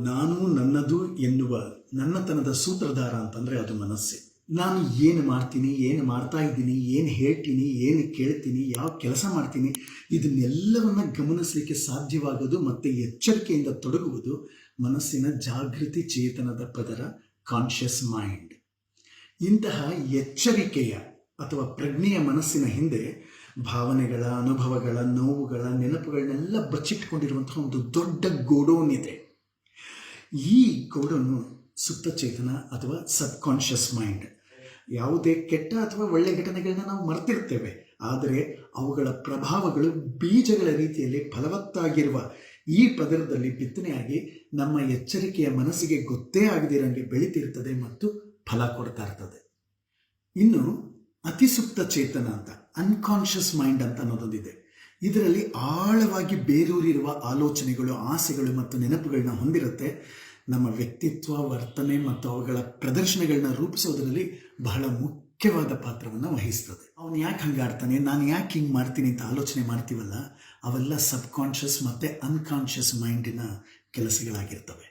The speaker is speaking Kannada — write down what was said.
ನಾನು ನನ್ನದು ಎನ್ನುವ ನನ್ನತನದ ಸೂತ್ರಧಾರ ಅಂತಂದರೆ ಅದು ಮನಸ್ಸೇ. ನಾನು ಏನು ಮಾಡ್ತೀನಿ, ಏನು ಮಾಡ್ತಾ ಇದ್ದೀನಿ, ಏನು ಹೇಳ್ತೀನಿ, ಏನು ಕೇಳ್ತೀನಿ, ಯಾವ ಕೆಲಸ ಮಾಡ್ತೀನಿ, ಇದನ್ನೆಲ್ಲವನ್ನು ಗಮನಿಸಲಿಕ್ಕೆ ಸಾಧ್ಯವಾಗೋದು ಮತ್ತು ಎಚ್ಚರಿಕೆಯಿಂದ ತೊಡಗುವುದು ಮನಸ್ಸಿನ ಜಾಗೃತಿ ಚೇತನದ ಪದರ, ಕಾನ್ಷಿಯಸ್ ಮೈಂಡ್. ಇಂತಹ ಎಚ್ಚರಿಕೆಯ ಅಥವಾ ಪ್ರಜ್ಞೆಯ ಮನಸ್ಸಿನ ಹಿಂದೆ ಭಾವನೆಗಳ, ಅನುಭವಗಳ, ನೋವುಗಳ, ನೆನಪುಗಳನ್ನೆಲ್ಲ ಬಚ್ಚಿಟ್ಕೊಂಡಿರುವಂತಹ ಒಂದು ದೊಡ್ಡ ಗೋಡೌನ್ ಇದೆ. ಈ ಗೋಡೌನು ಸುಪ್ತ ಚೇತನ ಅಥವಾ ಸಬ್ಕಾನ್ಷಿಯಸ್ ಮೈಂಡ್. ಯಾವುದೇ ಕೆಟ್ಟ ಅಥವಾ ಒಳ್ಳೆಯ ಘಟನೆಗಳನ್ನ ನಾವು ಮರ್ತಿರ್ತೇವೆ, ಆದರೆ ಅವುಗಳ ಪ್ರಭಾವಗಳು ಬೀಜಗಳ ರೀತಿಯಲ್ಲಿ ಫಲವತ್ತಾಗಿರುವ ಈ ಪದರದಲ್ಲಿ ಬಿತ್ತನೆಯಾಗಿ ನಮ್ಮ ಎಚ್ಚರಿಕೆಯ ಮನಸ್ಸಿಗೆ ಗೊತ್ತೇ ಆಗದಿರಂಗೆ ಬೆಳೀತಿರ್ತದೆ ಮತ್ತು ಫಲ ಕೊಡ್ತಾ ಇರ್ತದೆ. ಇನ್ನು ಅತಿಸುಪ್ತ ಚೇತನ ಅಂತ, ಅನ್ಕಾನ್ಷಿಯಸ್ ಮೈಂಡ್ ಅಂತ ಅನ್ನೋದೊಂದಿದೆ. ಇದರಲ್ಲಿ ಆಳವಾಗಿ ಬೇರೂರಿರುವ ಆಲೋಚನೆಗಳು, ಆಸೆಗಳು ಮತ್ತು ನೆನಪುಗಳನ್ನ ಹೊಂದಿರುತ್ತೆ. ನಮ್ಮ ವ್ಯಕ್ತಿತ್ವ, ವರ್ತನೆ ಮತ್ತು ಅವುಗಳ ಪ್ರದರ್ಶನಗಳನ್ನ ರೂಪಿಸೋದರಲ್ಲಿ ಬಹಳ ಮುಖ್ಯವಾದ ಪಾತ್ರವನ್ನು ವಹಿಸ್ತದೆ. ಅವನು ಯಾಕೆ ಹಂಗಾಡ್ತಾನೆ, ನಾನು ಯಾಕೆ ಹಿಂಗೆ ಮಾಡ್ತೀನಿ ಅಂತ ಆಲೋಚನೆ ಮಾಡ್ತೀವಲ್ಲ, ಅವೆಲ್ಲ ಸಬ್ಕಾನ್ಷಿಯಸ್ ಮತ್ತು ಅನ್ಕಾನ್ಷಿಯಸ್ ಮೈಂಡಿನ ಕೆಲಸಗಳಾಗಿರ್ತವೆ.